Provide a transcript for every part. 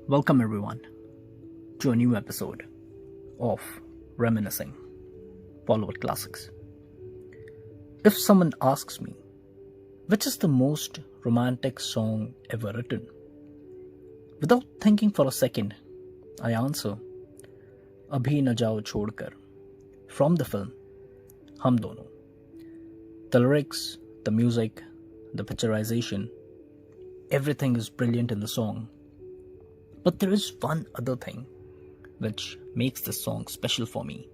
Welcome everyone to a new episode of Reminiscing Bollywood Classics. If someone asks me, which is the most romantic song ever written? Without thinking for a second, I answer, Abhi Na Jao Chhodkar, from the film Hum Dono. The lyrics, the music, the picturization, everything is brilliant in the song. But there is one other thing which makes this song special for me,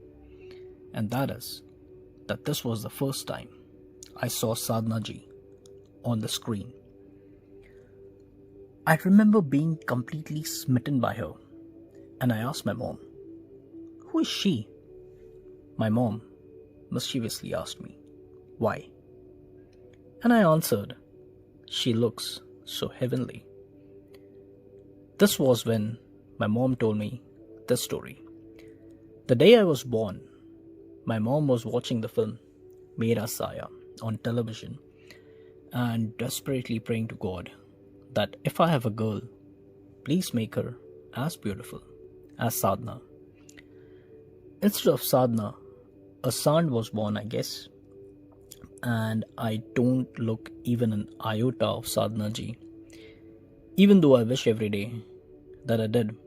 and that is that this was the first time I saw Sadhana ji on the screen. I remember being completely smitten by her, and I asked my mom, "Who is she?" My mom mischievously asked me, "Why?" And I answered, "She looks so heavenly." This was when my mom told me this story. The day I was born, my mom was watching the film Mera Saaya on television and desperately praying to God that if I have a girl, please make her as beautiful as Sadhana. Instead of Sadhana, a son was born, I guess, and I don't look even an iota of Sadhana ji, even though I wish every day that I did.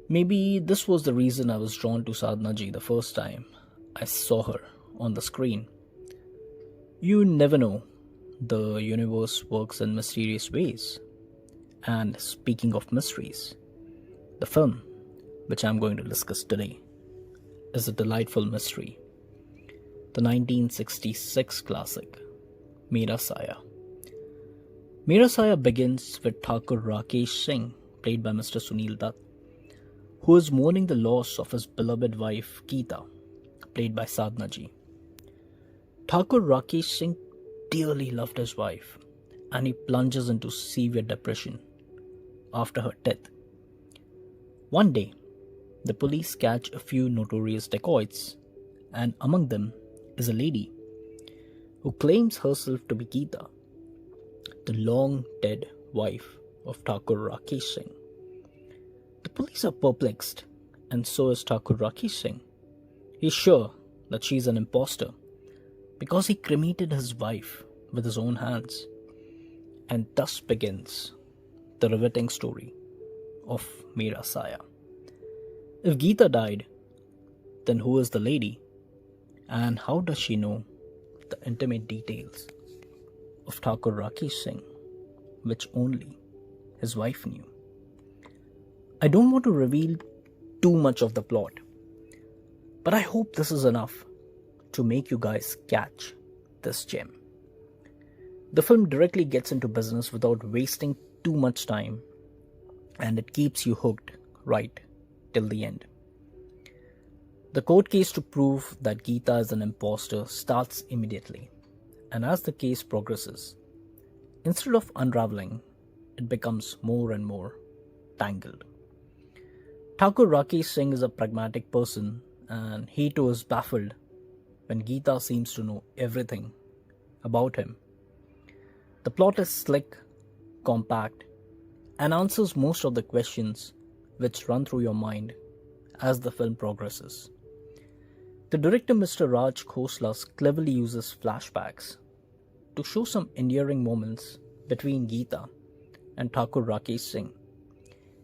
Maybe this was the reason I was drawn to Sadhana ji the first time I saw her on the screen. You never know, the universe works in mysterious ways. And speaking of mysteries, the film which I'm going to discuss today is a delightful mystery. The 1966 classic, Mera Saaya. Mera Saaya begins with Thakur Rakesh Singh, played by Mr. Sunil Dutt, who is mourning the loss of his beloved wife Geeta, played by Sadhana ji. Thakur Rakesh Singh dearly loved his wife, and he plunges into severe depression after her death. One day, the police catch a few notorious dacoits, and among them is a lady who claims herself to be Geeta, the long-dead wife of Thakur Rakesh Singh. The police are perplexed, and so is Thakur Rakesh Singh. He's sure that she's an impostor because he cremated his wife with his own hands. And thus begins the riveting story of Mera Saaya. If Geeta died, then who is the lady? And how does she know the intimate details of Thakur Rakesh Singh, which only his wife knew? I don't want to reveal too much of the plot, but I hope this is enough to make you guys catch this gem. The film directly gets into business without wasting too much time, and it keeps you hooked right till the end. The court case to prove that Geeta is an impostor starts immediately, and as the case progresses, instead of unraveling, it becomes more and more tangled. Thakur Rakesh Singh is a pragmatic person, and he too is baffled when Geeta seems to know everything about him. The plot is slick, compact, and answers most of the questions which run through your mind as the film progresses. The director, Mr. Raj Khosla, cleverly uses flashbacks to show some endearing moments between Geeta and Thakur Rakesh Singh.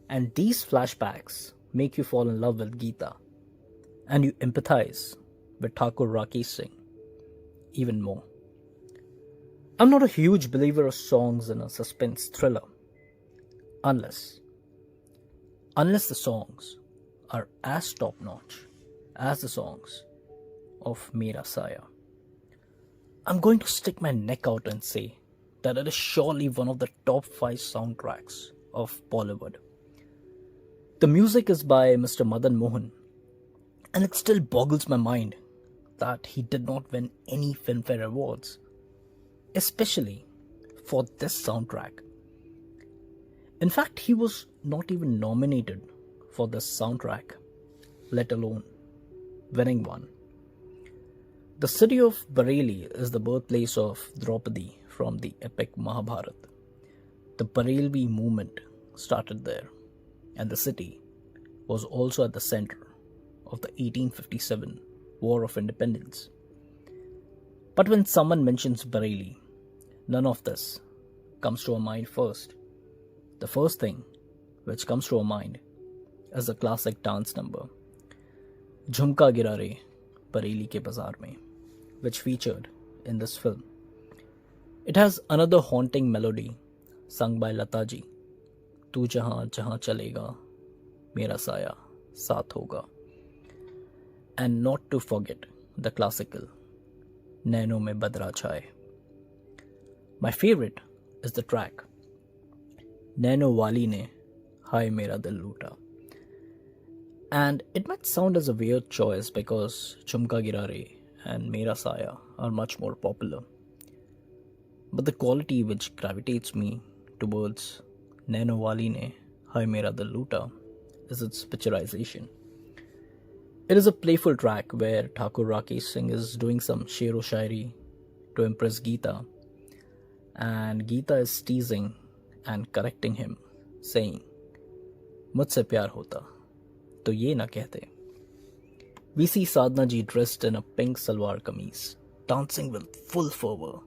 And these flashbacks make you fall in love with Geeta, and you empathize with Thakur Rakesh Singh even more. I'm not a huge believer of songs in a suspense thriller unless the songs are as top-notch as the songs of Mera Saaya. I'm going to stick my neck out and say that it is surely one of the top 5 soundtracks of Bollywood. The music is by Mr. Madan Mohan, and it still boggles my mind that he did not win any Filmfare Awards, especially for this soundtrack. In fact, he was not even nominated for this soundtrack, let alone winning one. The city of Bareilly is the birthplace of Draupadi from the epic Mahabharata. The Bareilly movement started there, and the city was also at the center of the 1857 War of Independence. But when someone mentions Bareilly, none of this comes to our mind first. The first thing which comes to our mind is the classic dance number, Jhumka Gira Re Bareilly Ke Bazaar Mein, which featured in this film. It has another haunting melody sung by Lata ji, Tu Jahan Jahan Chalega, Mera Saaya Saath Hoga. And not to forget the classical Naino Mein Badra Chhaye. My favorite is the track Naino Wali Ne Hai Mera Dil Loota. And it might sound as a weird choice because Jhumka Gira Re and Mera Saaya are much more popular. But the quality which gravitates me towards Naino Wali Ne Hai Mera Dil Loota is its picturization. It is a playful track where Thakur Rakesh Singh is doing some shero shairi to impress Geeta, and Geeta is teasing and correcting him, saying, "Mujhse pyar hota, to ye na kehte." We see Sadhana ji dressed in a pink salwar kameez, dancing with full fervor,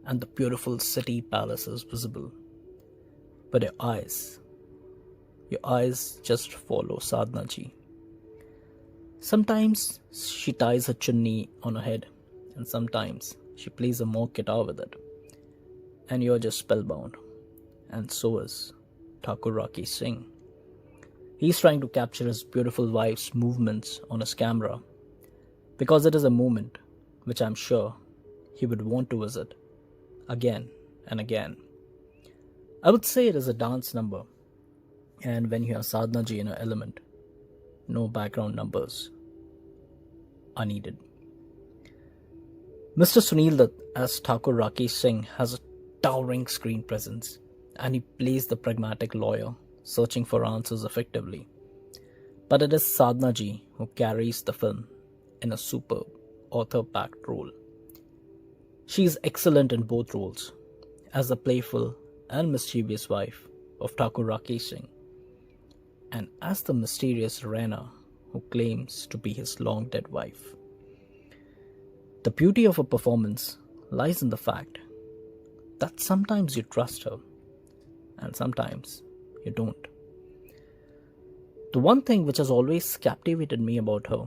and the beautiful city palace is visible. But your eyes just follow Sadhana ji. Sometimes she ties her chunni on her head, and sometimes she plays a mock guitar with it. And you're just spellbound. And so is Thakur Rakesh Singh. He's trying to capture his beautiful wife's movements on his camera, because it is a moment which I'm sure he would want to visit again and again. I would say it is a dance number, and when you have Sadhana ji in her element, no background numbers are needed. Mr. Sunil Dutt as Thakur Rakesh Singh has a towering screen presence, and he plays the pragmatic lawyer searching for answers effectively. But it is Sadhana ji who carries the film in a superb author-backed role. She is excellent in both roles, as the playful and mischievous wife of Thakur Rakesh Singh, and as the mysterious Raina who claims to be his long-dead wife. The beauty of her performance lies in the fact that sometimes you trust her and sometimes you don't. The one thing which has always captivated me about her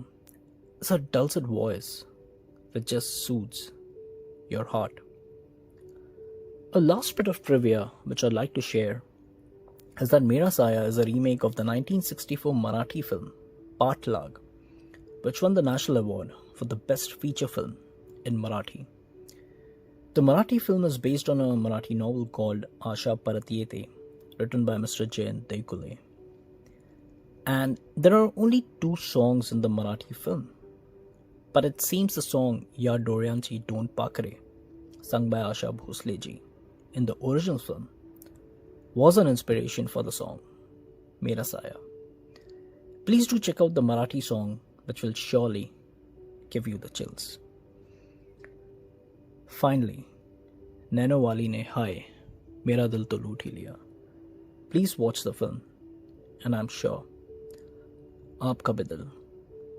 is her dulcet voice, which just soothes your heart. A last bit of trivia which I'd like to share is that Mera Saaya is a remake of the 1964 Marathi film Patlag, which won the National Award for the Best Feature Film in Marathi. The Marathi film is based on a Marathi novel called Asha Paratyete, written by Mr. Jayant Deikule. And there are only 2 songs in the Marathi film, but it seems the song Ya Doryanchi Don't Pakre, sung by Asha Bhosle ji in the original film, was an inspiration for the song Mera Saaya. Please do check out the Marathi song, which will surely give you the chills. Finally, Naino Wali Ne Hai Mera Dil To Loot Hi Liya. Please watch the film, and I'm sure aapka bhi dil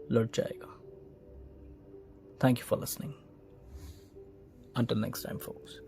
lut jayega. Thank you for listening. Until next time, folks.